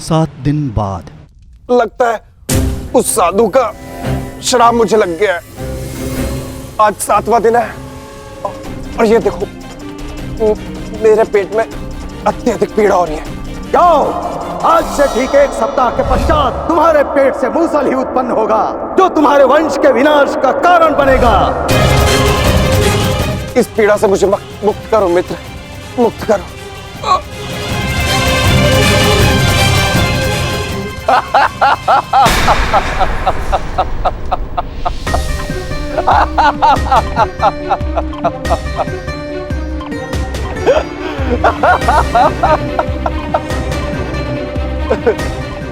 7 दिन बाद। लगता है उस साधु का श्राप मुझे लग गया है। आज 7वां दिन है और ये देखो मेरे पेट में अत्यधिक पीड़ा हो रही है। जाओ, आज से ठीक 1 सप्ताह के पश्चात तुम्हारे पेट से मूसल ही उत्पन्न होगा, जो तुम्हारे वंश के विनाश का कारण बनेगा। इस पीड़ा से मुझे मुक्त करो मित्र, मुक्त करो।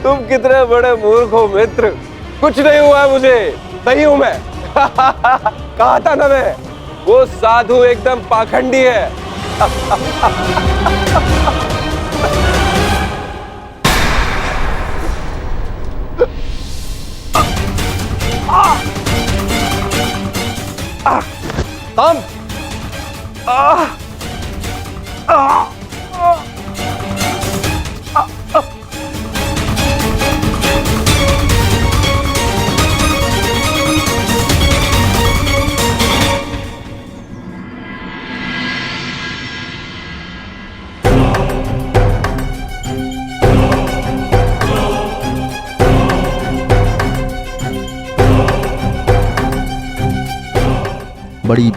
तुम कितने बड़े मूर्ख हो मित्र। कुछ नहीं हुआ है मुझे, सही हूं मैं। कहा था ना मैं, वो साधु एकदम पाखंडी है। हम बड़ी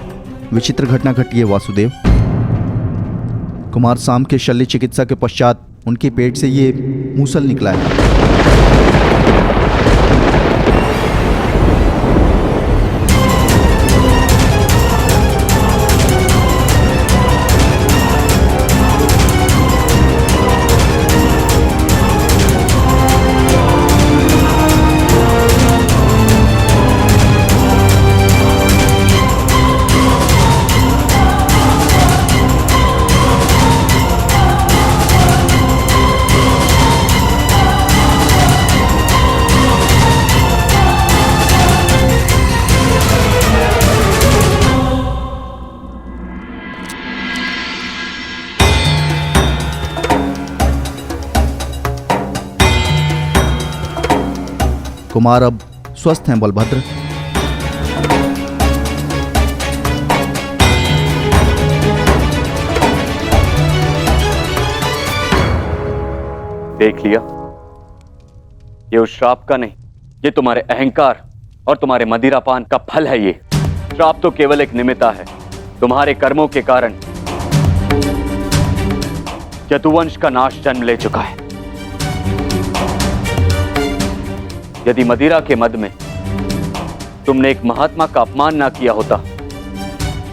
विचित्र घटना घटी है वासुदेव। कुमार साम के शल्य चिकित्सा के पश्चात उनके पेट से ये मूसल निकला है। कुमार अब स्वस्थ हैं बलभद्र। देख लिया, ये उस श्राप का नहीं, ये तुम्हारे अहंकार और तुम्हारे मदिरापान का फल है। ये श्राप तो केवल एक निमित्ता है। तुम्हारे कर्मों के कारण यदुवंश का नाश जन्म ले चुका है। यदि मदिरा के मद में तुमने एक महात्मा का अपमान ना किया होता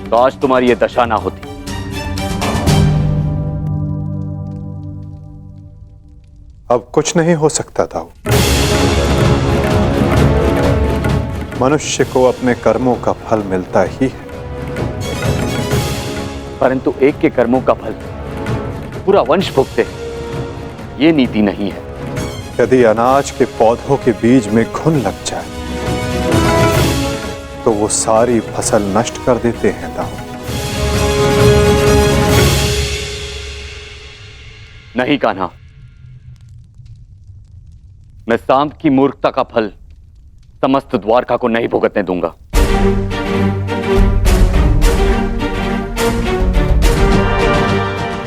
तो आज तुम्हारी यह दशा ना होती। अब कुछ नहीं हो सकता था। मनुष्य को अपने कर्मों का फल मिलता ही है, परंतु एक के कर्मों का फल पूरा वंश भुगते, ये नीति नहीं है। यदि अनाज के पौधों के बीज में घुन लग जाए तो वो सारी फसल नष्ट कर देते हैं दाऊ। नहीं कान्हा, मैं सांप की मूर्खता का फल समस्त द्वारका को नहीं भुगतने दूंगा।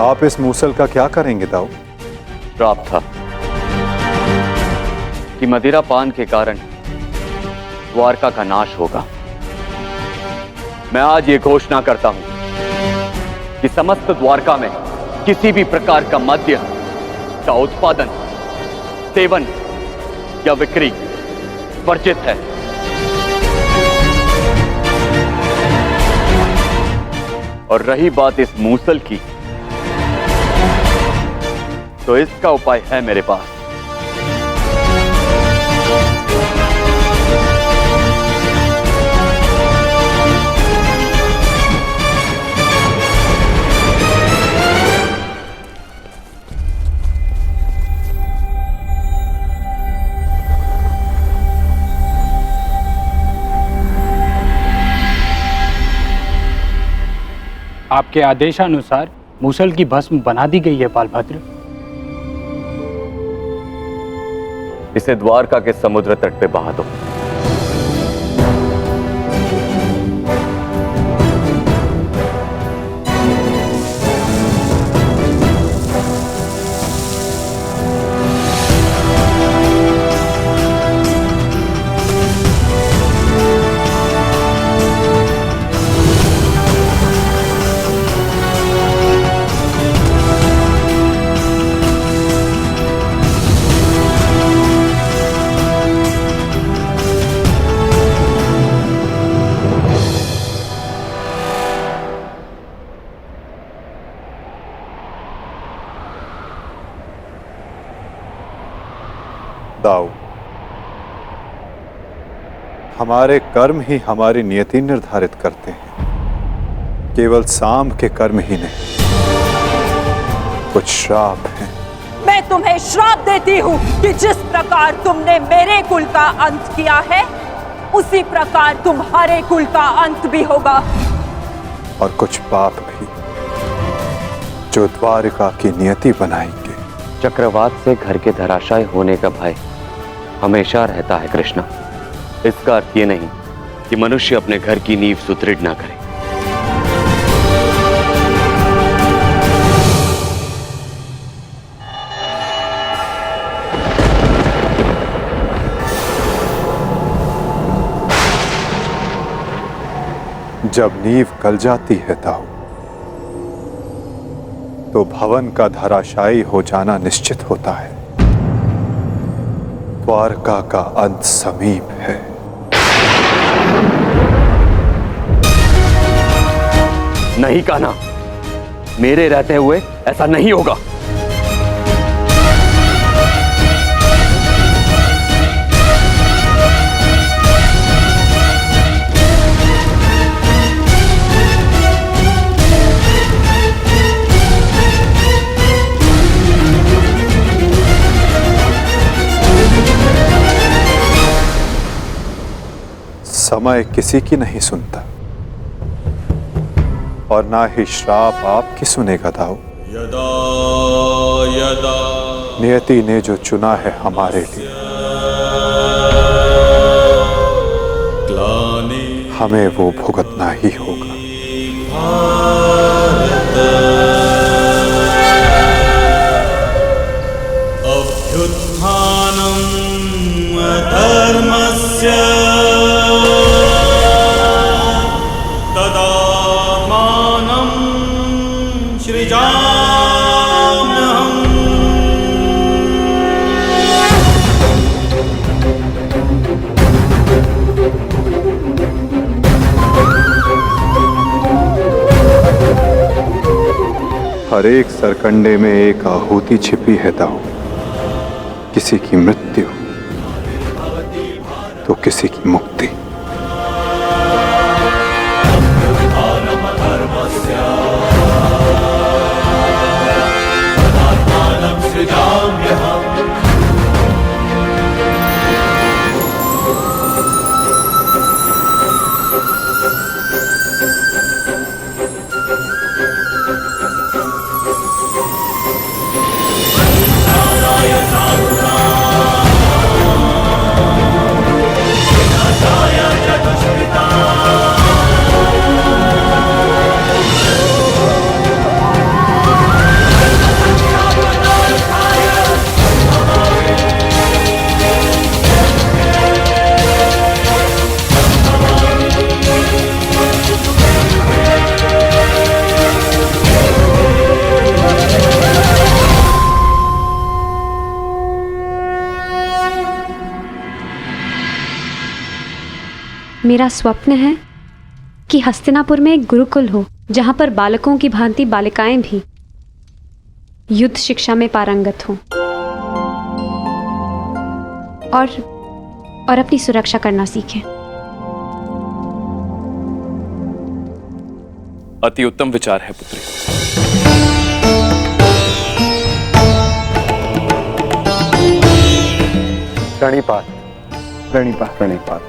आप इस मूसल का क्या करेंगे दाऊ? श्राप था कि मदिरा पान के कारण द्वारका का नाश होगा। मैं आज ये घोषणा करता हूं कि समस्त द्वारका में किसी भी प्रकार का मद्य का उत्पादन, सेवन या बिक्री वर्जित है। और रही बात इस मूसल की, तो इसका उपाय है मेरे पास। आपके आदेशानुसार मूसल की भस्म बना दी गई है बालभद्र। इसे द्वारका के समुद्र तट पे बहा दो। दाऊ, हमारे कर्म ही हमारी नियति निर्धारित करते हैं। केवल साम के कर्म ही नहीं, कुछ श्राप हैं। मैं तुम्हें श्राप देती हूँ कि जिस प्रकार तुमने मेरे कुल का अंत किया है, उसी प्रकार तुम्हारे कुल का अंत भी होगा। और कुछ पाप भी जो द्वारिका की नियति बनाएंगे। चक्रवात से घर के धराशायी होने का भय हमेशा रहता है कृष्णा। इसका अर्थ ये नहीं कि मनुष्य अपने घर की नींव सुदृढ़ ना करे। जब नींव गल जाती है दाऊ, तो भवन का धराशायी हो जाना निश्चित होता है। द्वारका का अंत समीप है। नहीं कान्हा, मेरे रहते हुए ऐसा नहीं होगा। समय किसी की नहीं सुनता और ना ही श्राप आपकी सुनेगा दाऊ। यदा यदा नियति ने जो चुना है हमारे लिए, हमें वो भुगतना ही होगा। अभ्युत्थानम् अधर्मस्य तदात्मानं सृजाम्यहम्। हर एक सरकंडे में एक आहुति छिपी है दाऊ। किसी की मृत्यु तो किसी की मुक्ति। मेरा स्वप्न है कि हस्तिनापुर में एक गुरुकुल हो, जहां पर बालकों की भांति बालिकाएं भी युद्ध शिक्षा में पारंगत हों और अपनी सुरक्षा करना सीखें। अति उत्तम विचार है पुत्री। प्रणिपात, प्रणिपात, प्रणिपात।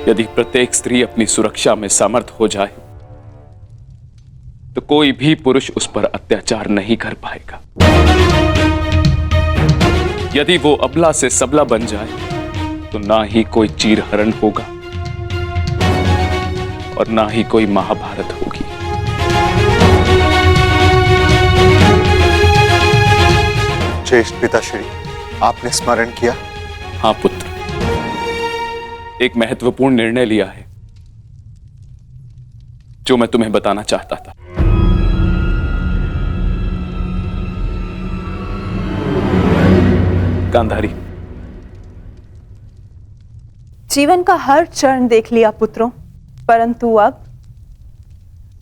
यदि प्रत्येक स्त्री अपनी सुरक्षा में समर्थ हो जाए तो कोई भी पुरुष उस पर अत्याचार नहीं कर पाएगा। यदि वो अबला से सबला बन जाए तो ना ही कोई चीरहरण होगा और ना ही कोई महाभारत होगी। ज्येष्ठ पिताश्री, आपने स्मरण किया? हाँ पुत्र, एक महत्वपूर्ण निर्णय लिया है जो मैं तुम्हें बताना चाहता था। गांधारी, जीवन का हर चरण देख लिया पुत्रों, परंतु अब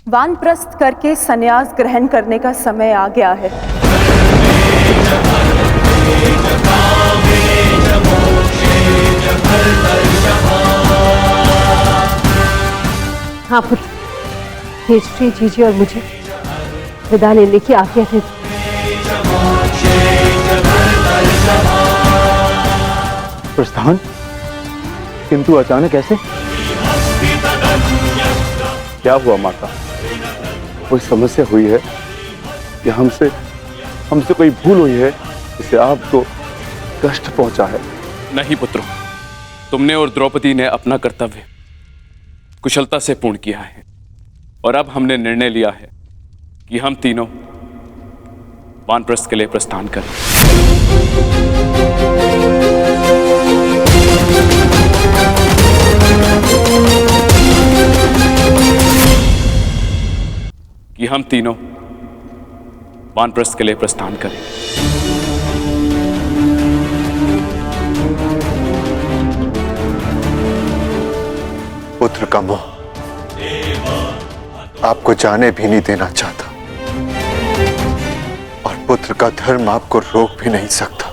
वानप्रस्थ करके संन्यास ग्रहण करने का समय आ गया है। हाँ पुत्र, युधिष्ठिर जीजी और मुझे विदा लेने की आज्ञा दे। प्रस्थान? किंतु अचानक ऐसे? क्या हुआ माता? कोई समस्या हुई है या हमसे कोई भूल हुई है जिससे आपको कष्ट पहुंचा है? नहीं पुत्रों, तुमने और द्रौपदी ने अपना कर्तव्य कुशलता से पूर्ण किया है और अब हमने निर्णय लिया है कि हम तीनों वानप्रस्थ के लिए प्रस्थान करें। कि हम तीनों वानप्रस्थ के लिए प्रस्थान करें। पुत्र का मोह आपको जाने भी नहीं देना चाहता और पुत्र का धर्म आपको रोक भी नहीं सकता।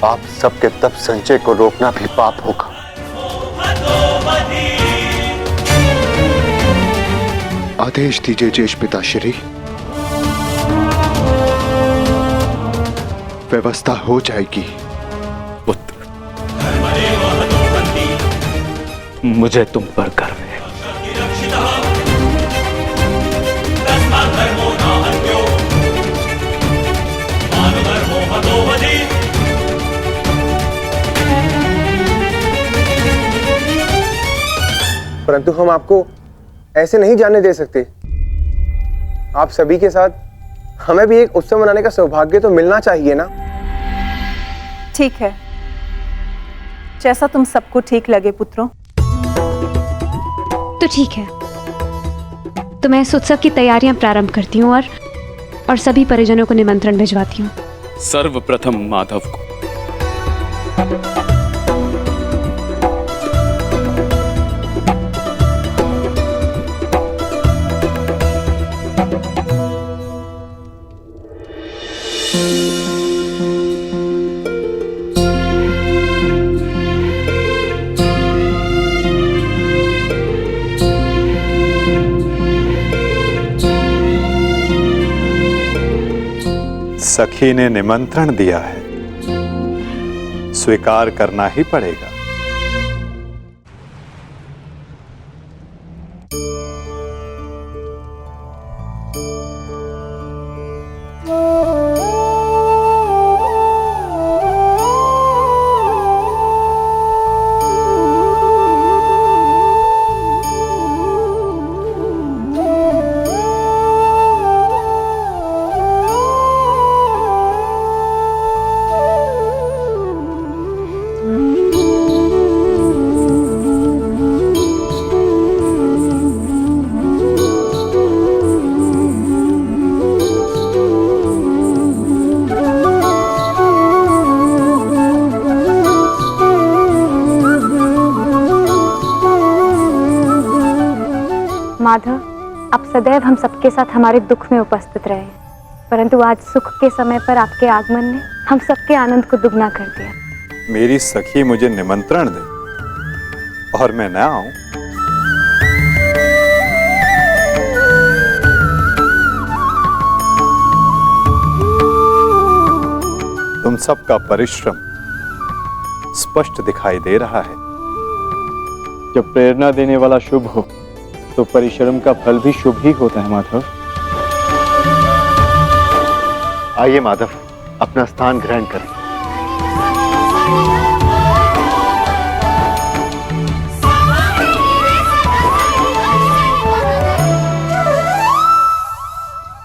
आप सबके तप संचय को रोकना भी पाप होगा। आदेश दीजिए ज्येष्ठ पिताश्री, व्यवस्था हो जाएगी। पुत्र, मुझे तुम पर गर्व है। परंतु हम आपको ऐसे नहीं जाने दे सकते। आप सभी के साथ हमें भी एक उत्सव मनाने का सौभाग्य तो मिलना चाहिए ना। ठीक है, जैसा तुम सबको ठीक लगे पुत्रों। तो ठीक है, तो मैं इस उत्सव की तैयारियां प्रारंभ करती हूँ और सभी परिजनों को निमंत्रण भिजवाती हूँ। सर्वप्रथम माधव को। सखी ने निमंत्रण दिया है, स्वीकार करना ही पड़ेगा। माधव, आप सदैव हम सबके साथ हमारे दुख में उपस्थित रहे, परंतु आज सुख के समय पर आपके आगमन ने हम सबके आनंद को दुगना कर दिया। मेरी सखी मुझे निमंत्रण दे और मैं न आऊं? तुम सबका परिश्रम स्पष्ट दिखाई दे रहा है। जब प्रेरणा देने वाला शुभ हो तो परिश्रम का फल भी शुभ ही होता है माधव। आइए माधव, अपना स्थान ग्रहण करें।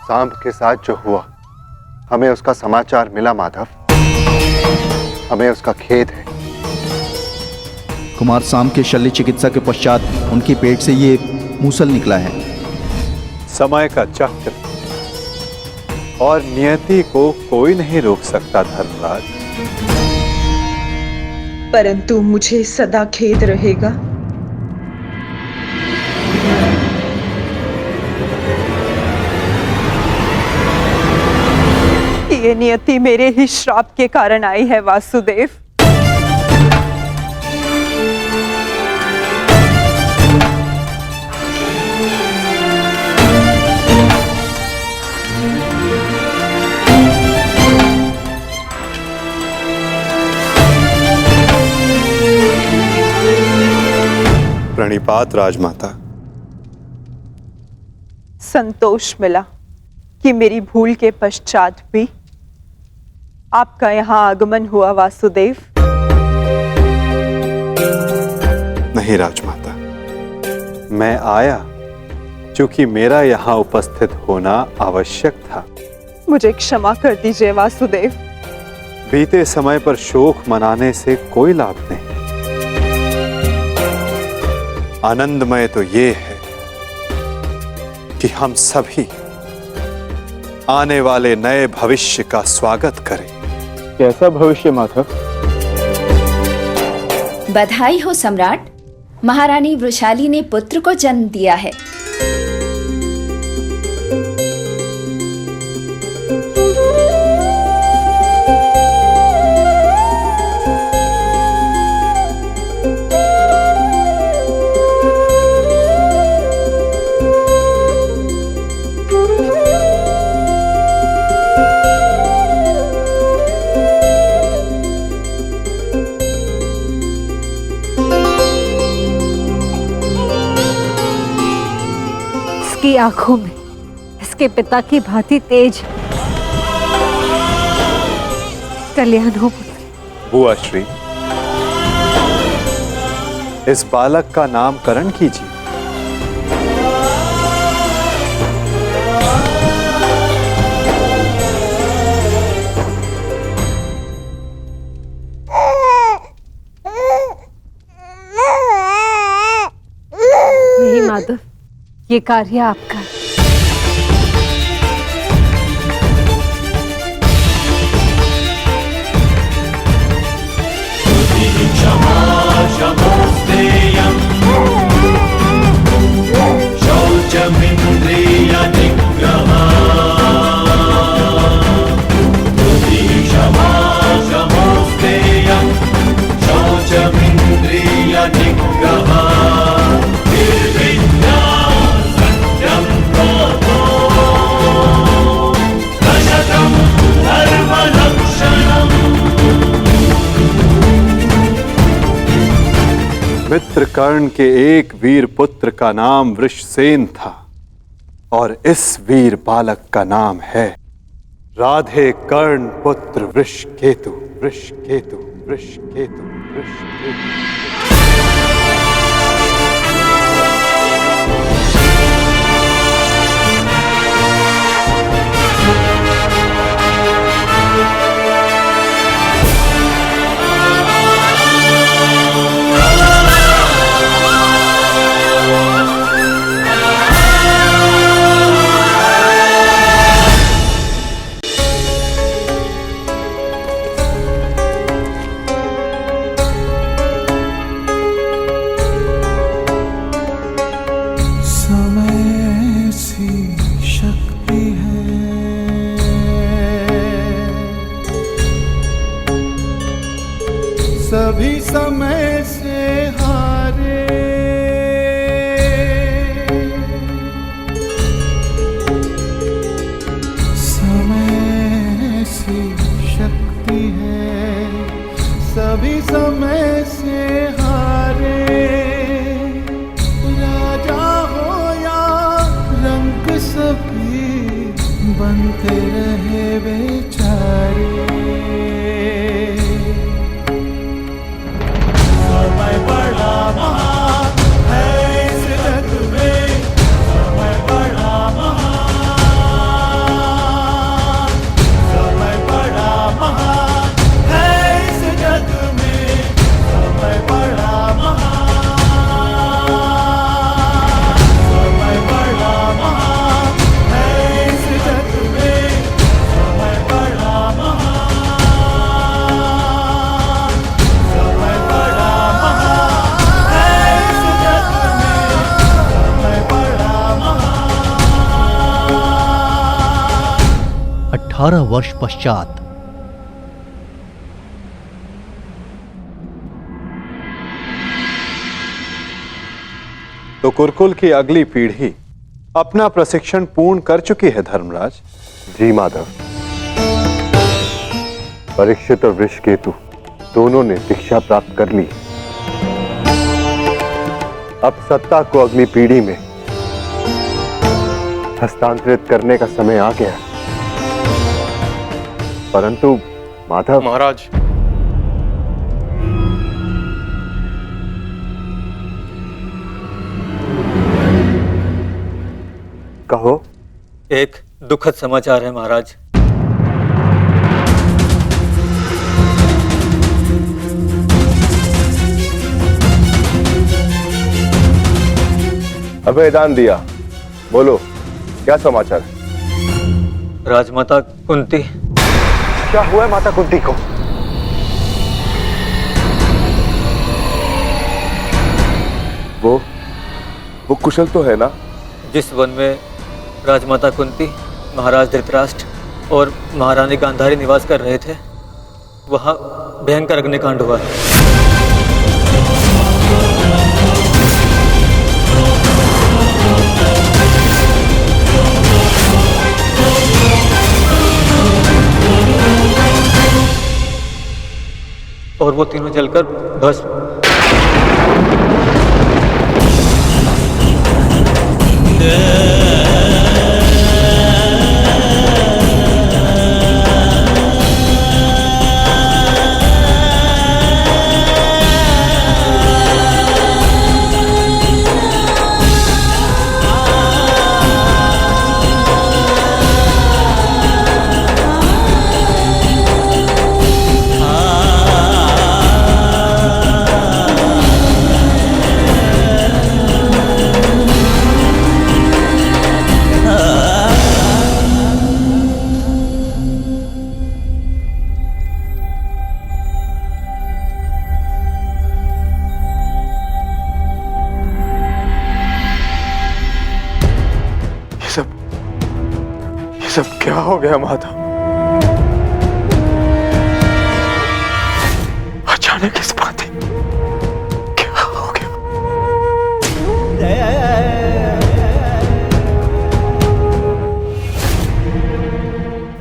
सांब के साथ जो हुआ, हमें उसका समाचार मिला माधव। हमें उसका खेद है। कुमार साम के शल्य चिकित्सा के पश्चात उनके पेट से ये मूसल निकला है। समय का चक्र और नियति को कोई नहीं रोक सकता धर्मराज। परंतु मुझे सदा खेद रहेगा। ये नियति मेरे ही श्राप के कारण आई है वासुदेव। प्रणिपात राजमाता। संतोष मिला कि मेरी भूल के पश्चात भी आपका यहां आगमन हुआ वासुदेव। नहीं राजमाता, मैं आया क्योंकि मेरा यहां उपस्थित होना आवश्यक था। मुझे क्षमा कर दीजिए वासुदेव। बीते समय पर शोक मनाने से कोई लाभ नहीं। आनंदमय तो ये है कि हम सभी आने वाले नए भविष्य का स्वागत करें। कैसा भविष्य माधव? बधाई हो सम्राट, महारानी वृषाली ने पुत्र को जन्म दिया है। इसकी आंखों में इसके पिता की भांति तेज कल्याण हो। बुआ श्री, इस बालक का नामकरण कीजिए। नहीं माधव, ये कार्य आपका है। मित्रकर्ण के एक वीर पुत्र का नाम वृषसेन था और इस वीर बालक का नाम है राधे कर्ण पुत्र वृषकेतु। वृषकेतु, वृषकेतु, वृषकेतु। 18 वर्ष पश्चात। तो कुरुकुल की अगली पीढ़ी अपना प्रशिक्षण पूर्ण कर चुकी है धर्मराज। जी माधव, परीक्षित और वृषकेतु दोनों ने दीक्षा प्राप्त कर ली। अब सत्ता को अगली पीढ़ी में हस्तांतरित करने का समय आ गया। परंतु माधव महाराज, कहो। एक दुखद समाचार है महाराज। अभयदान दिया, बोलो क्या समाचार है? राजमाता कुंती। क्या हुआ है माता कुंती को? वो कुशल तो है ना? जिस वन में राजमाता कुंती, महाराज धृतराष्ट्र और महारानी गांधारी निवास कर रहे थे, वहां भयंकर अग्निकांड हुआ है। और वो तीनों जलकर भस्म। ये सब क्या हो गया माधव? अचानक इस बात क्या हो गया?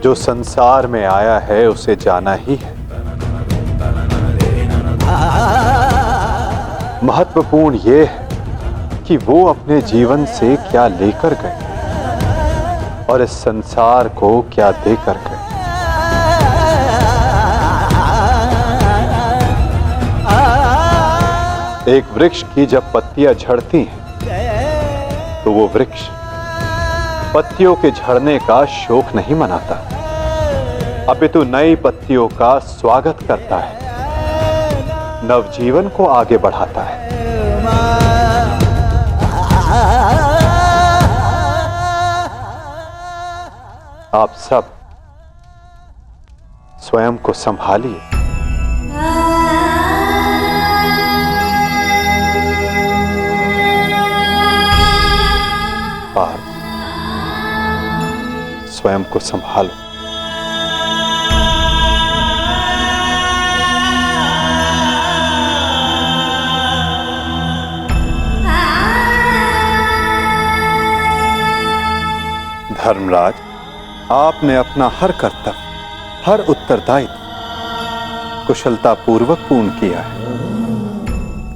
जो संसार में आया है उसे जाना ही है। महत्वपूर्ण ये है कि वो अपने जीवन से क्या लेकर गए और इस संसार को क्या देकर गए। एक वृक्ष की जब पत्तियां झड़ती हैं तो वो वृक्ष पत्तियों के झड़ने का शोक नहीं मनाता, अपितु नई पत्तियों का स्वागत करता है, नवजीवन को आगे बढ़ाता है। आप सब स्वयं को संभालिए। और स्वयं को संभालो। धर्मराज, आपने अपना हर कर्तव्य, हर उत्तरदायित्व कुशलता पूर्वक पूर्ण किया है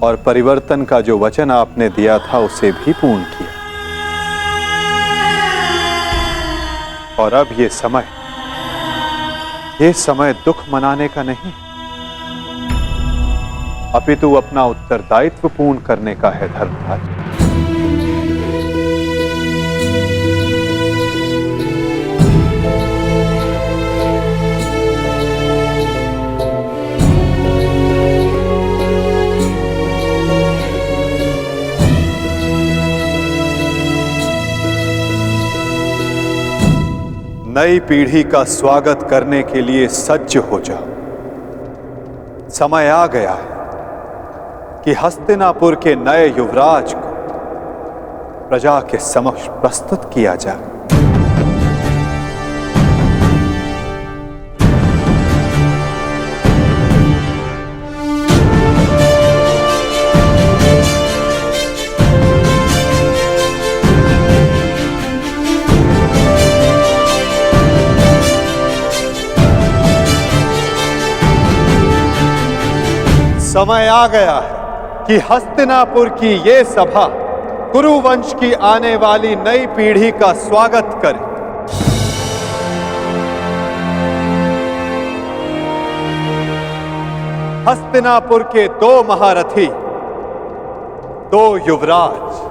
और परिवर्तन का जो वचन आपने दिया था उसे भी पूर्ण किया। और अब ये समय दुख मनाने का नहीं, अपितु अपना उत्तरदायित्व पूर्ण करने का है धर्मराज। नई पीढ़ी का स्वागत करने के लिए सज्ज हो जाओ। समय आ गया है कि हस्तिनापुर के नए युवराज को प्रजा के समक्ष प्रस्तुत किया जाए। समय आ गया है कि हस्तिनापुर की ये सभा कुरुवंश की आने वाली नई पीढ़ी का स्वागत करे। हस्तिनापुर के 2 महारथी, 2 युवराज।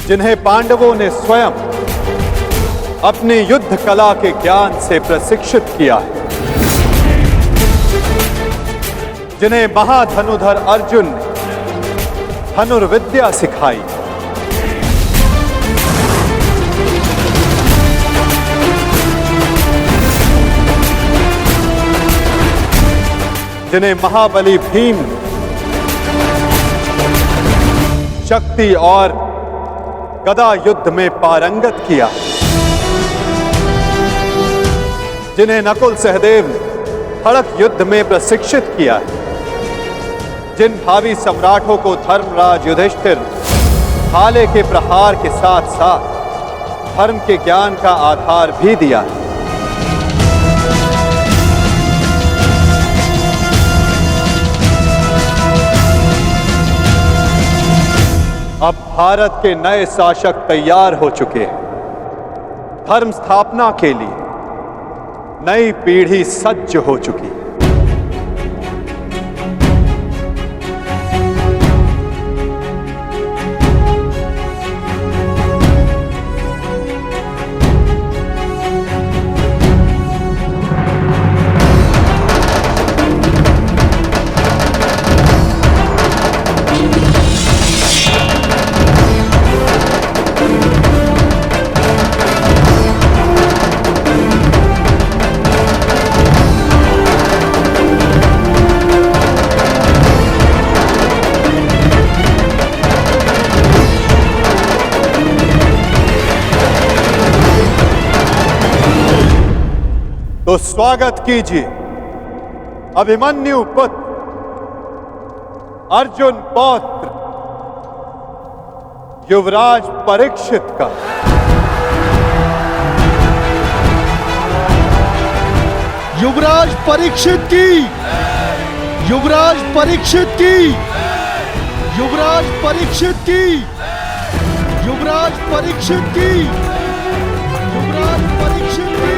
जिन्हें पांडवों ने स्वयं अपनी युद्ध कला के ज्ञान से प्रशिक्षित किया है, जिन्हें महाधनुधर अर्जुन ने धनुर्विद्या सिखाई, जिन्हें महाबली भीम ने शक्ति और गदा युद्ध में पारंगत किया, जिन्हें नकुल सहदेव ने खड़क युद्ध में प्रशिक्षित किया है, जिन भावी सम्राटों को धर्मराज युधिष्ठिर भाले के प्रहार के साथ साथ धर्म के ज्ञान का आधार भी दिया है। अब भारत के नए शासक तैयार हो चुके हैं। धर्म स्थापना के लिए नई पीढ़ी सज्ज हो चुकी है। तो स्वागत कीजिए अभिमन्यु पुत्र अर्जुन पौत्र युवराज परीक्षित का। युवराज परीक्षित की, युवराज परीक्षित की, युवराज परीक्षित की, युवराज परीक्षित की, युवराज परीक्षित की,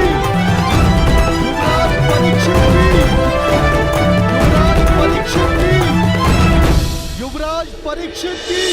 युवराज परीक्षित की।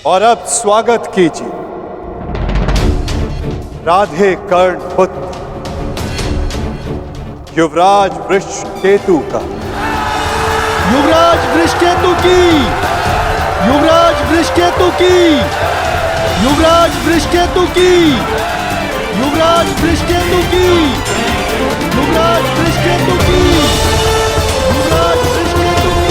और अब स्वागत कीजिए राधे कर्ण पुत्र युवराज वृषकेतु का। युवराज वृषकेतु की, युवराज वृषकेतु की, युवराज वृषकेतु की, युवराज वृषकेतु की, युवराज वृषकेतु की, युवराज वृषकेतु की, युवराज वृषकेतु की।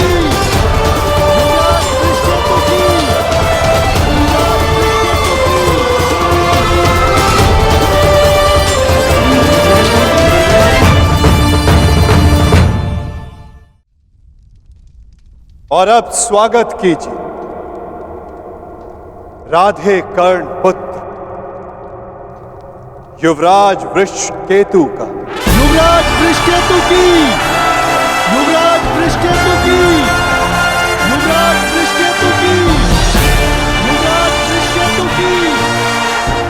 और अब स्वागत कीजिए राधे कर्ण पुत्र युवराज वृषकेतु का। युवराज वृषकेतु की, युवराज वृषकेतु की, युवराज वृषकेतु की, युवराज वृषकेतु की,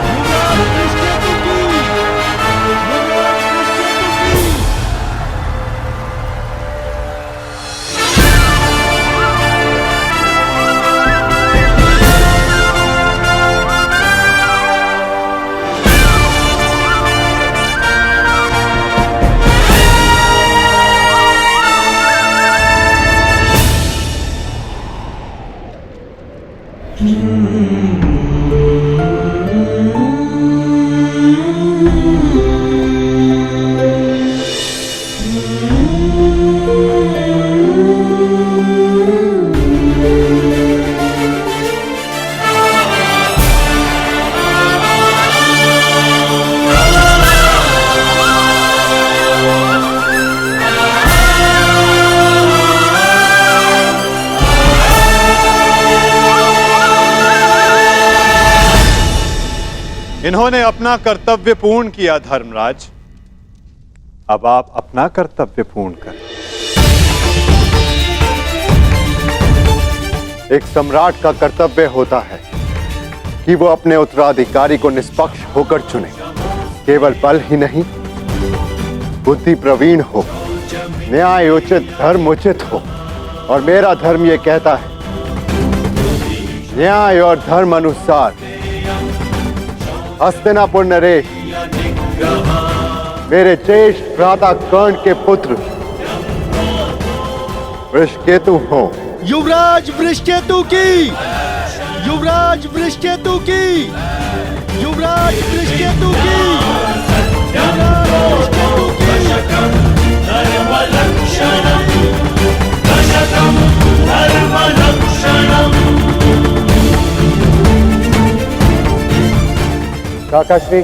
युवराज वृषकेतु की, युवराज वृषकेतु की। इन्होंने अपना कर्तव्य पूर्ण किया धर्मराज, अब आप अपना कर्तव्य पूर्ण करें। एक सम्राट का कर्तव्य होता है कि वो अपने उत्तराधिकारी को निष्पक्ष होकर चुने। केवल बल ही नहीं, बुद्धि प्रवीण हो, न्याय उचित, धर्म उचित हो। और मेरा धर्म ये कहता है, न्याय और धर्म अनुसार हस्तिनापुर नरेश मेरे ज्येष्ठ भ्राता कर्ण के पुत्र वृषकेतु हो। युवराज वृषकेतु की, युवराज वृषकेतु की, युवराज वृषकेतु की, युवराज वृषकेतु काका श्री,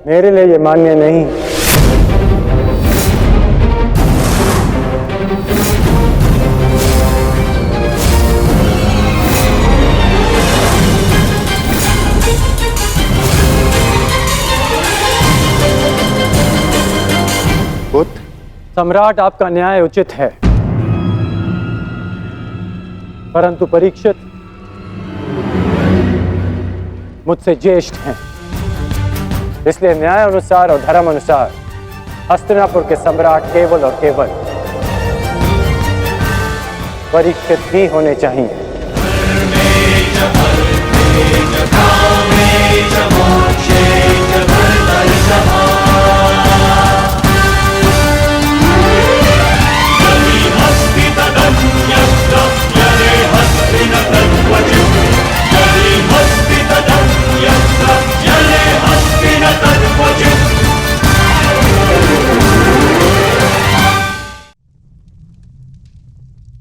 मेरे लिए ये मान्य नहीं। पुत्र, सम्राट आपका न्याय उचित है, परंतु परीक्षित मुझसे ज्येष्ठ हैं, इसलिए न्याय अनुसार और धर्म अनुसार हस्तिनापुर के सम्राट केवल और केवल परीक्षित ही होने चाहिए।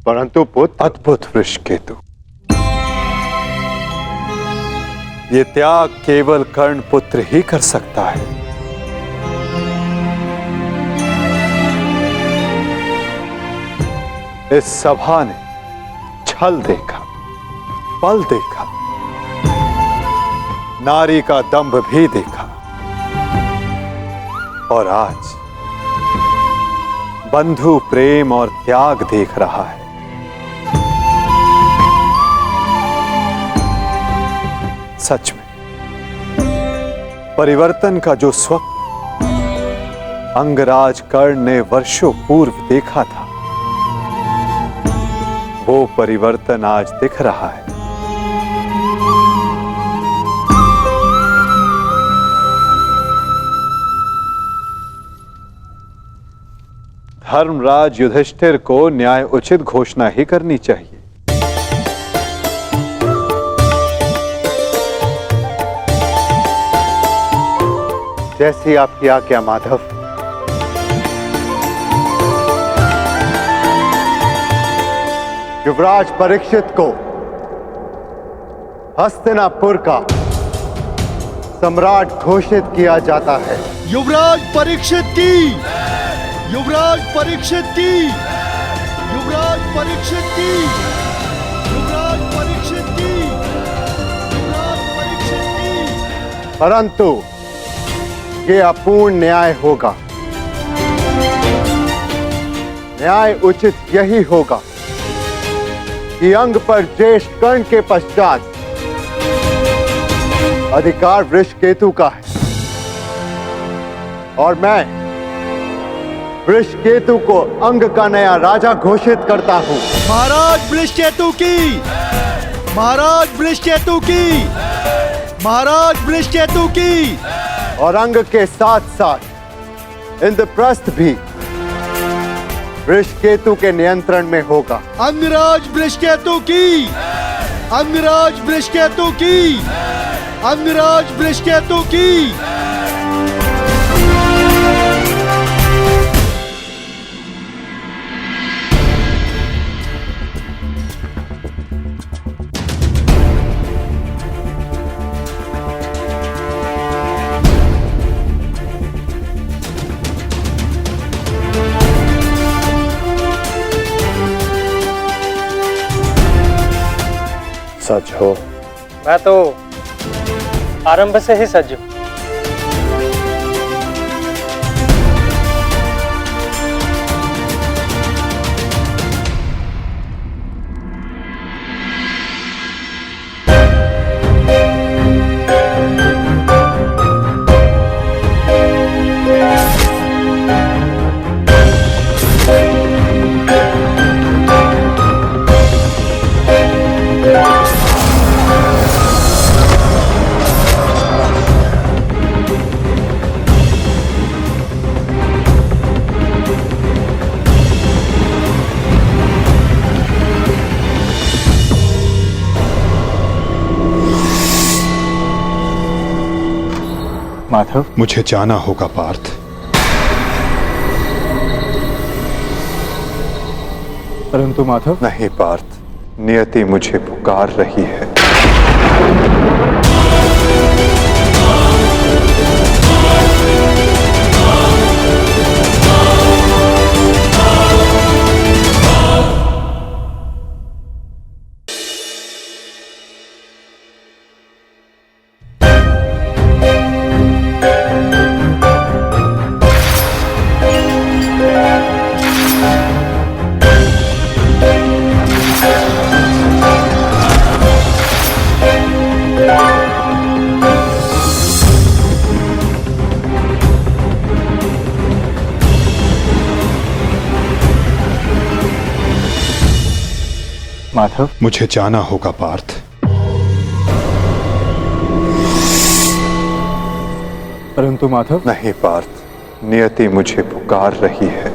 परंतु पुत्र, अद्भुत वृषकेतु, ये त्याग केवल कर्ण पुत्र ही कर सकता है। इस सभा ने छल देखा, बल देखा, नारी का दंभ भी देखा, और आज बंधु प्रेम और त्याग देख रहा है। सच में परिवर्तन का जो स्वप्न अंगराज कर्ण ने वर्षों पूर्व देखा था, वो परिवर्तन आज दिख रहा है। धर्मराज युधिष्ठिर को न्याय उचित घोषणा ही करनी चाहिए। जैसी आपकी आज्ञा माधव। युवराज परीक्षित को हस्तिनापुर का सम्राट घोषित किया जाता है। युवराज परीक्षित की, युवराज परीक्षित की, युवराज परीक्षित की, युवराज परीक्षित की, युवराज परीक्षित की, परंतु ये अपूर्ण न्याय होगा। न्याय उचित यही होगा कि अंग पर ज्येष्ठ कर्ण के पश्चात अधिकार वृषकेतु का है और मैं वृषकेतु को अंग का नया राजा घोषित करता हूं। महाराज वृषकेतु की, महाराज वृषकेतु की, महाराज वृषकेतु की। और अंग के साथ साथ इंद्रप्रस्थ भी वृषकेतु के नियंत्रण में होगा। अंगराज वृषकेतु की, अंगराज वृषकेतु की, अंगराज वृषकेतु की। सच हो? मैं तो आरंभ से ही सज हूं। माधव, मुझे जाना होगा पार्थ। परंतु माधव। नहीं पार्थ, नियति मुझे पुकार रही है। माधव, मुझे जाना होगा पार्थ। परंतु माधव। नहीं पार्थ, नियति मुझे पुकार रही है।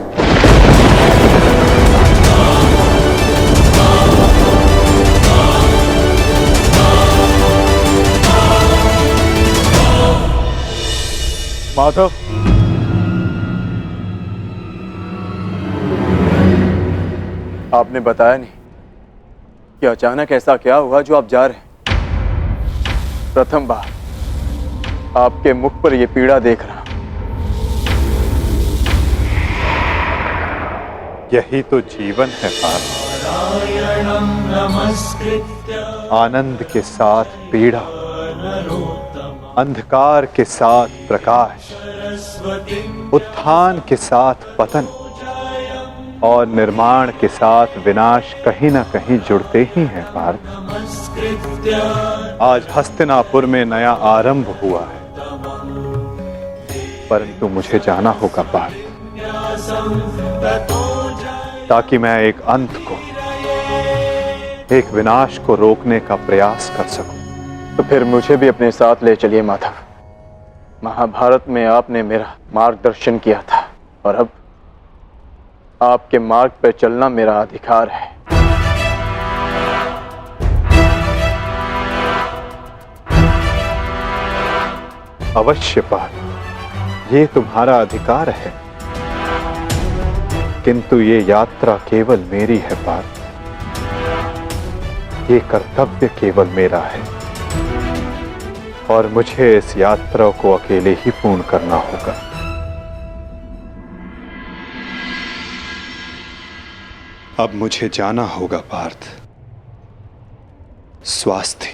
माधव, आपने बताया नहीं कि अचानक ऐसा क्या हुआ जो आप जा रहे हैं। प्रथम बार आपके मुख पर यह पीड़ा देख रहा। यही तो जीवन है पार्थ। आनंद के साथ पीड़ा, अंधकार के साथ प्रकाश, उत्थान के साथ पतन और निर्माण के साथ विनाश कहीं ना कहीं जुड़ते ही हैं पार्थ। आज हस्तिनापुर में नया आरंभ हुआ है, परंतु मुझे जाना होगा पार्थ, ताकि मैं एक अंत को, एक विनाश को रोकने का प्रयास कर सकूं। तो फिर मुझे भी अपने साथ ले चलिए माधव। महाभारत में आपने मेरा मार्गदर्शन किया था और अब आपके मार्ग पर चलना मेरा अधिकार है। अवश्य पार्थ, ये तुम्हारा अधिकार है, किंतु ये यात्रा केवल मेरी है पार्थ। ये कर्तव्य केवल मेरा है और मुझे इस यात्रा को अकेले ही पूर्ण करना होगा। अब मुझे जाना होगा पार्थ। स्वास्थ्य।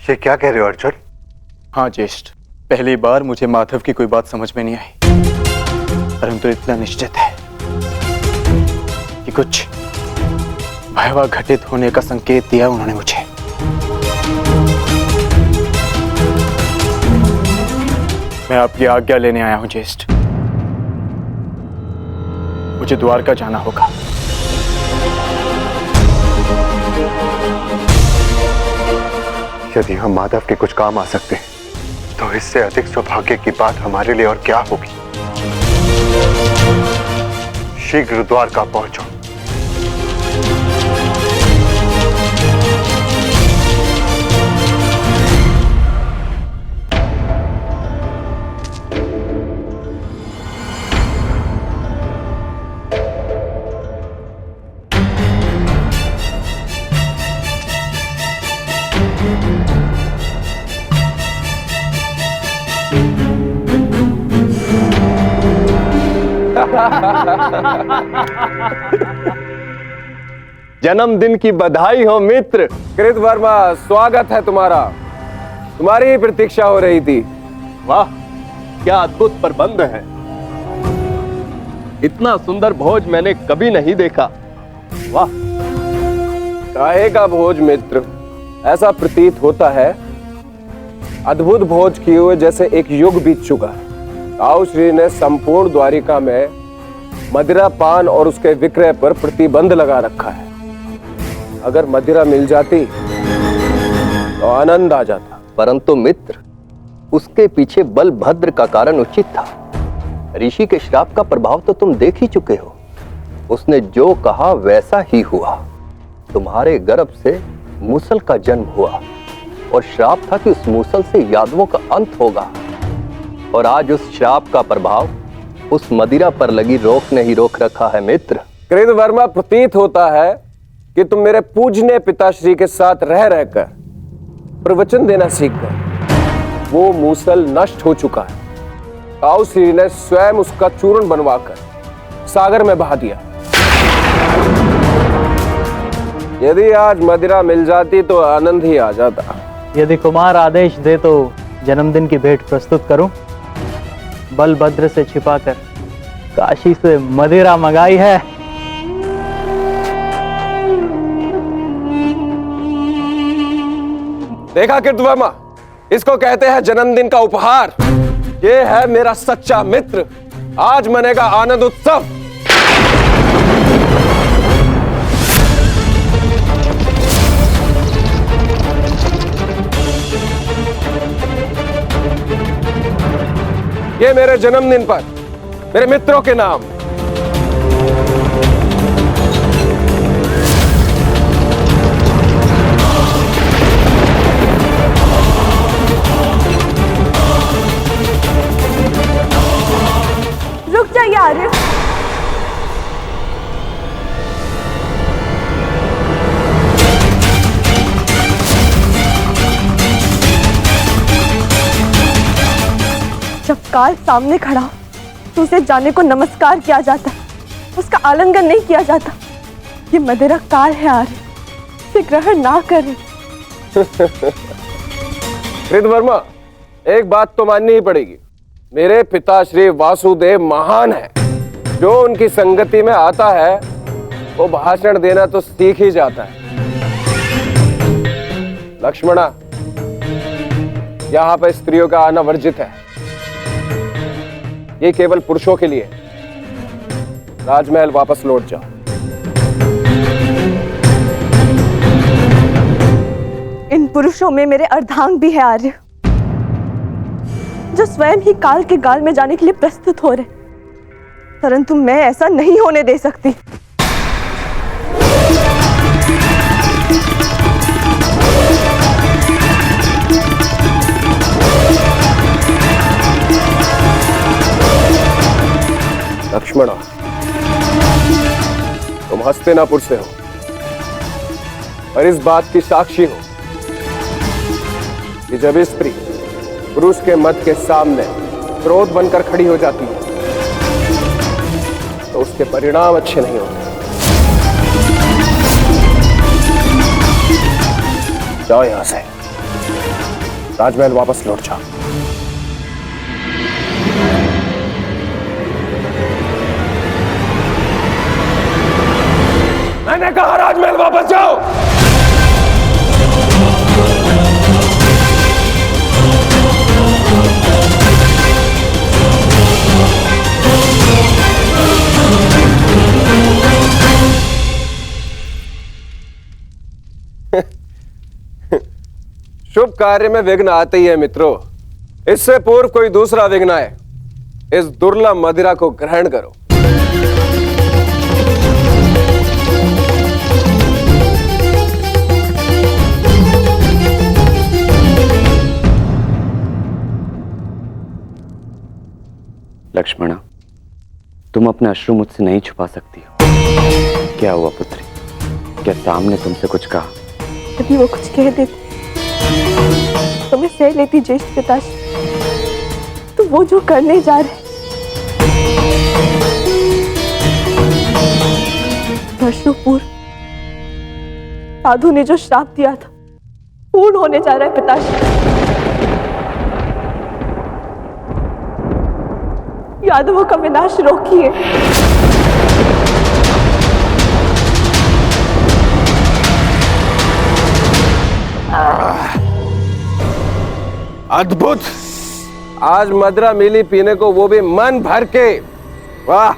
ये क्या कह रहे हो अर्जुन? हाँ ज्येष्ठ, पहली बार मुझे माधव की कोई बात समझ में नहीं आई, परंतु इतना निश्चित है कि कुछ भयावह घटित होने का संकेत दिया उन्होंने मुझे। मैं आपकी आज्ञा लेने आया हूं ज्येष्ठ। मुझे द्वारका जाना होगा। यदि हम माधव के कुछ काम आ सकते हैं तो इससे अधिक सौभाग्य की बात हमारे लिए और क्या होगी। शीघ्र द्वारका पहुंचो। जन्मदिन की बधाई हो मित्र। कृतवर्मा, स्वागत है तुम्हारा। तुम्हारी ही प्रतीक्षा हो रही थी। वाह, क्या अद्भुत प्रबंध है। इतना सुंदर भोज मैंने कभी नहीं देखा। वाह। काहे का भोज मित्र? ऐसा प्रतीत होता है अद्भुत भोज किए हुए जैसे एक युग बीत चुका है। ताऊ श्री ने संपूर्ण द्वारिका में मदिरा पान और उसके विक्रय पर प्रतिबंध लगा रखा है। अगर मदिरा मिल जाती तो आनंद आ जाता। परंतु मित्र, उसके पीछे बलभद्र का कारण उचित था। ऋषि के श्राप का प्रभाव तो तुम देख ही चुके हो। उसने जो कहा वैसा ही हुआ। तुम्हारे गर्भ से मूसल का जन्म हुआ और श्राप था कि उस मूसल से यादवों का अंत होगा। और आज उस श्राप का प्रभाव उस मदिरा पर लगी रोक ने ही रोक रखा है मित्र। कृतवर्मा, प्रतीत होता है कि तुम मेरे पूजनीय पिताश्री के साथ रह रहकर प्रवचन देना सीख गए। वो मूसल नष्ट हो चुका है। ताऊ श्री ने स्वयं उसका चूर्ण बनवाकर सागर में बहा दिया। यदि आज मदिरा मिल जाती तो आनंद ही आ जाता। यदि कुमार आदेश दे तो जन्मदिन की भेंट प्रस्तुत करूं। बलभद्र से छिपाकर काशी से मदिरा मंगाई है। देखा कृतवर्मा, इसको कहते हैं जन्मदिन का उपहार। ये है मेरा सच्चा मित्र। आज मनेगा आनंद उत्सव। ये मेरे जन्मदिन पर मेरे मित्रों के नाम। रुक जा यार। जब काल सामने खड़ा तो उसे जाने को नमस्कार किया जाता, उसका आलिंगन नहीं किया जाता। ये मदिरा काल है आर्य, इसे ग्रहण ना करें। कृतवर्मा, एक बात तो माननी ही पड़ेगी। मेरे पिता श्री वासुदेव महान है। जो उनकी संगति में आता है वो भाषण देना तो सीख ही जाता है। लक्ष्मणा, यहाँ पर स्त्रियों का आना वर्जित है। ये केवल पुरुषों के लिए। राजमहल वापस लौट जाओ। इन पुरुषों में मेरे अर्धांग भी है आर्य, जो स्वयं ही काल के गाल में जाने के लिए प्रस्तुत हो रहे, परंतु मैं ऐसा नहीं होने दे सकती। लक्ष्मणा, तुम हस्तिनापुर से हो और इस बात की साक्षी हो कि जब स्त्री पुरुष के मत के सामने क्रोध बनकर खड़ी हो जाती है तो उसके परिणाम अच्छे नहीं होते। जाओ यहां से। राजमहल वापस लौट जाओ। मैंने कहा राजमहल वापस जाओ। शुभ कार्य में विघ्न आते ही है मित्रों। इससे पूर्व कोई दूसरा विघ्न आए, इस दुर्लभ मदिरा को ग्रहण करो। लक्ष्मणा, तुम अपने अश्रु मुझसे नहीं छुपा सकती हो। क्या हुआ पुत्री? क्या सामने तुमसे कुछ कहा? यदि वो कुछ कह देती तो मैं सह लेती ज्येष्ठ पिताश्री। तो वो जो करने जा रहे, वर्षों पूर्व साधु ने जो श्राप दिया था पूर्ण होने जा रहा है पिताश्री। यादवों का विनाश रोकिए। अद्भुत! आज मदिरा मिली पीने को, वो भी मन भर के। वाह!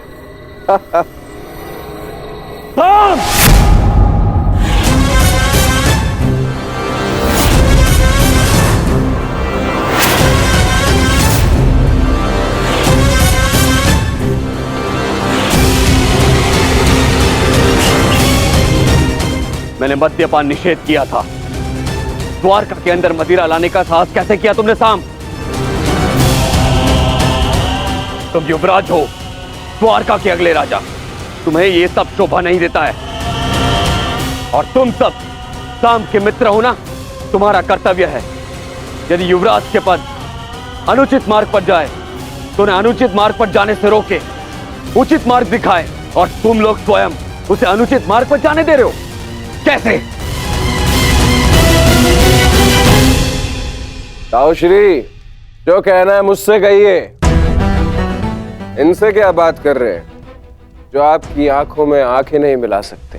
मैंने मद्यपान निषेध किया था। द्वारका के अंदर मदिरा लाने का साहस कैसे किया तुमने साम? तुम युवराज हो, द्वारका के अगले राजा। तुम्हें ये सब शोभा नहीं देता है। और तुम सब साम के मित्र हो ना, तुम्हारा कर्तव्य है यदि युवराज के पद अनुचित मार्ग पर जाए तो उन्हें अनुचित मार्ग पर जाने से रोके, उचित मार्ग दिखाए। और तुम लोग स्वयं उसे अनुचित मार्ग पर जाने दे रहे हो। कैसे? ताऊश्री, जो कहना है मुझसे कहिए। इनसे क्या बात कर रहे हैं जो आपकी आंखों में आंखें नहीं मिला सकते?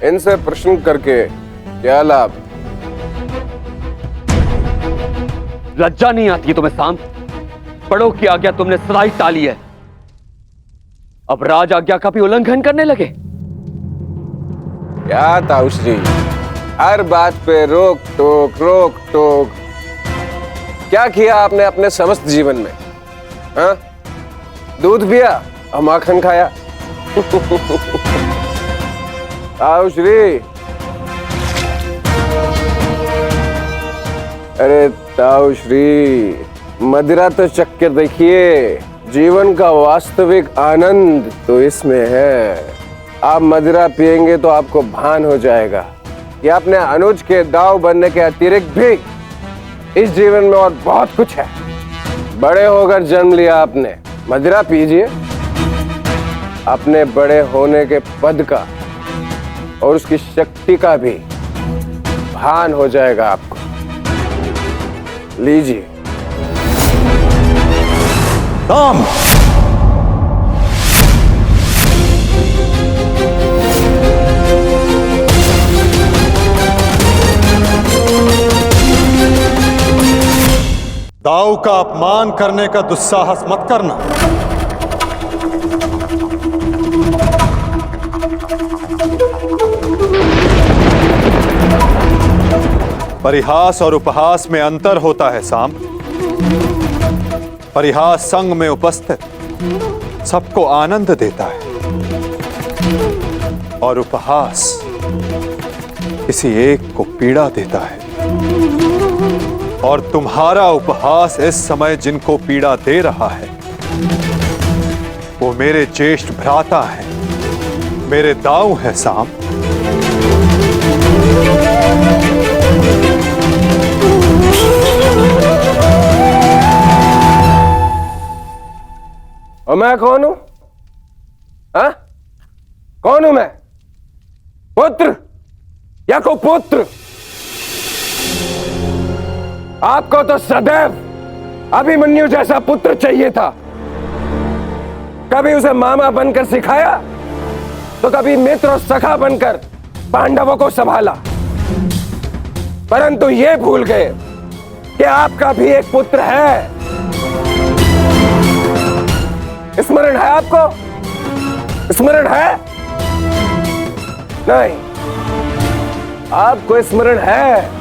इनसे प्रश्न करके क्या लाभ? लज्जा नहीं आती तुम्हें साम? बड़ों की आज्ञा तुमने सदा ही टाली है, अब राज आज्ञा का भी उल्लंघन करने लगे। क्या ताऊश्री, हर बात पे रोक टोक। क्या किया आपने अपने समस्त जीवन में? हाँ? दूध पिया और माखन खाया। ताऊश्री, अरे ताऊश्री, मदिरा तो चक्कर देखिए। जीवन का वास्तविक आनंद तो इसमें है। आप मदिरा पिएंगे तो आपको भान हो जाएगा कि अपने अनुज के दाव बनने के अतिरिक्त भी इस जीवन में और बहुत कुछ है। बड़े होकर जन्म लिया आपने, मदिरा पीजिए। अपने बड़े होने के पद का और उसकी शक्ति का भी भान हो जाएगा आपको। लीजिए। राम! दाऊ का अपमान करने का दुस्साहस मत करना। परिहास और उपहास में अंतर होता है साम। परिहास संग में उपस्थित सबको आनंद देता है और उपहास किसी एक को पीड़ा देता है। और तुम्हारा उपहास इस समय जिनको पीड़ा दे रहा है वो मेरे ज्येष्ठ भ्राता हैं, मेरे दाऊ हैं साम। और मैं कौन हूं? हाँ? कौन हूं मैं? पुत्र या कुपुत्र? आपको तो सदैव अभिमन्यु जैसा पुत्र चाहिए था। कभी उसे मामा बनकर सिखाया, तो कभी मित्र और सखा बनकर पांडवों को संभाला। परंतु ये भूल गए कि आपका भी एक पुत्र है। स्मरण है आपको? स्मरण है? नहीं, आपको स्मरण है।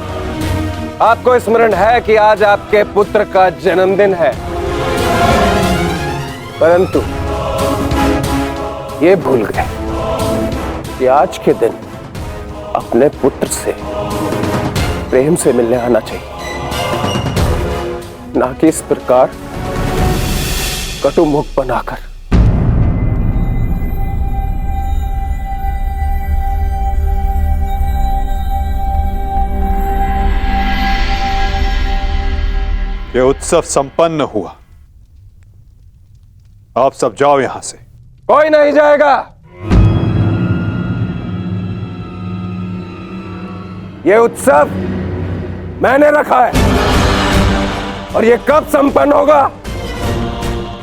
आपको स्मरण है कि आज आपके पुत्र का जन्मदिन है, परंतु ये भूल गए कि आज के दिन अपने पुत्र से प्रेम से मिलने आना चाहिए, ना कि इस प्रकार कटु मुख बनाकर। ये उत्सव संपन्न हुआ। आप सब जाओ यहां से। कोई नहीं जाएगा। ये उत्सव मैंने रखा है, और ये कब संपन्न होगा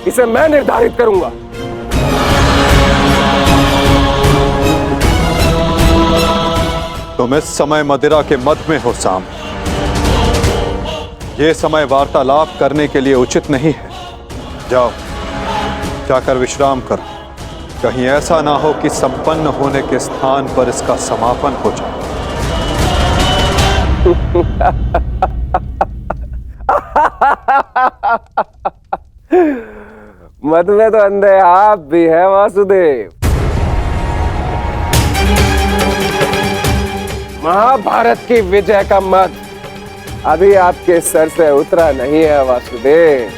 इसे मैं निर्धारित करूंगा। तुम इस समय मदिरा के मद में हो साम। ये समय वार्तालाप करने के लिए उचित नहीं है। जाओ, जाकर विश्राम करो। कहीं ऐसा ना हो कि संपन्न होने के स्थान पर इसका समापन हो जाए। मद में तो अंधे आप भी है वासुदेव। महाभारत की विजय का मद अभी आपके सर से उतरा नहीं है वासुदेव।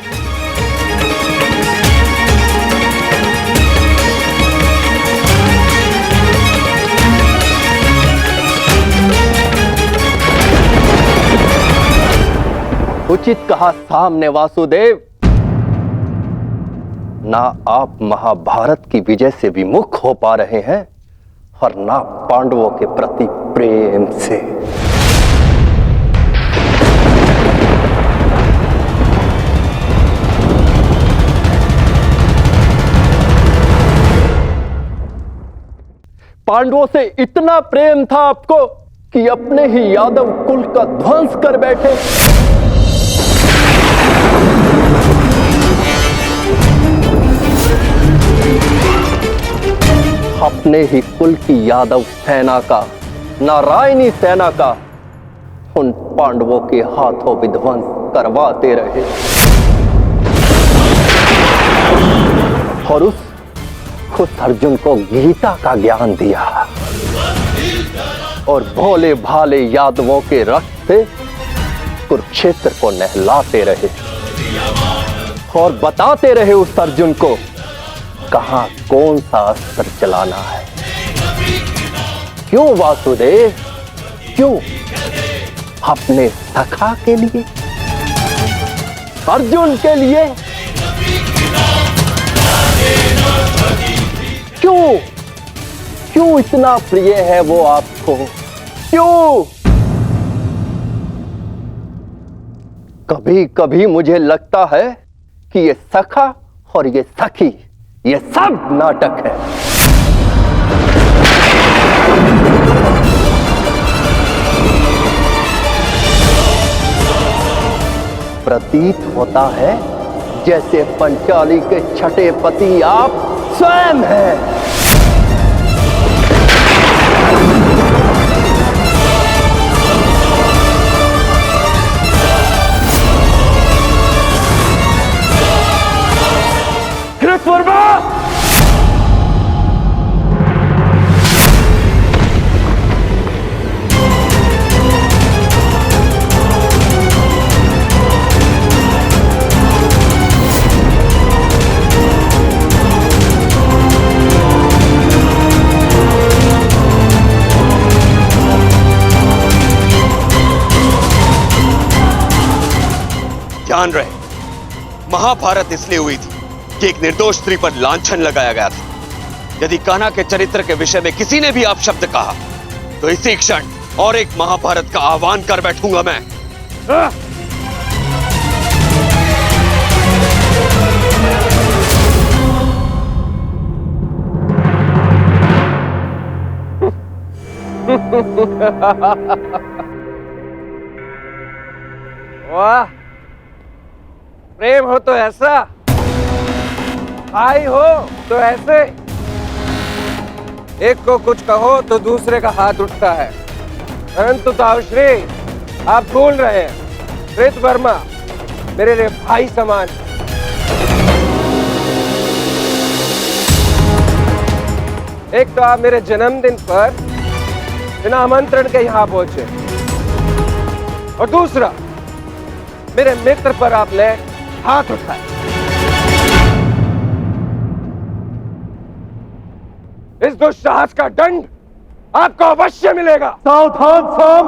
उचित कहा सामने वासुदेव। ना आप महाभारत की विजय से विमुख हो पा रहे हैं, और ना पांडवों के प्रति प्रेम से। पांडवों से इतना प्रेम था आपको कि अपने ही यादव कुल का ध्वंस कर बैठे। अपने ही कुल की यादव सेना का, नारायणी सेना का उन पांडवों के हाथों विध्वंस करवाते रहे, और उस अर्जुन को गीता का ज्ञान दिया, और भोले भाले यादवों के रक्त से कुरुक्षेत्र को नहलाते रहे, और बताते रहे उस अर्जुन को कहां कौन सा अस्त्र चलाना है। क्यों वासुदेव? क्यों? अपने सखा के लिए, अर्जुन के लिए। क्यों? क्यों इतना प्रिय है वो आपको? क्यों? कभी कभी मुझे लगता है कि ये सखा और ये सखी, ये सब नाटक है। प्रतीत होता है जैसे पंचाली के छठे पति आप स्वयं हैं। कृतवर्मा! ध्यान रहे, महाभारत इसलिए हुई थी कि एक निर्दोष स्त्री पर लांछन लगाया गया था। यदि कान्हा के चरित्र के विषय में किसी ने भी अपशब्द कहा, तो इसी क्षण और एक महाभारत का आह्वान कर बैठूंगा मैं। वाह, प्रेम हो तो ऐसा, भाई हो तो ऐसे। एक को कुछ कहो तो दूसरे का हाथ उठता है, परंतु ताऊश्री आप भूल रहे हैं, श्वेत वर्मा मेरे लिए भाई समान। एक तो आप मेरे जन्मदिन पर बिना आमंत्रण के यहां पहुंचे, और दूसरा मेरे मित्र पर आपने हाथ उठाया। इस दुस्साहस का दंड आपको अवश्य मिलेगा। सावधान साम।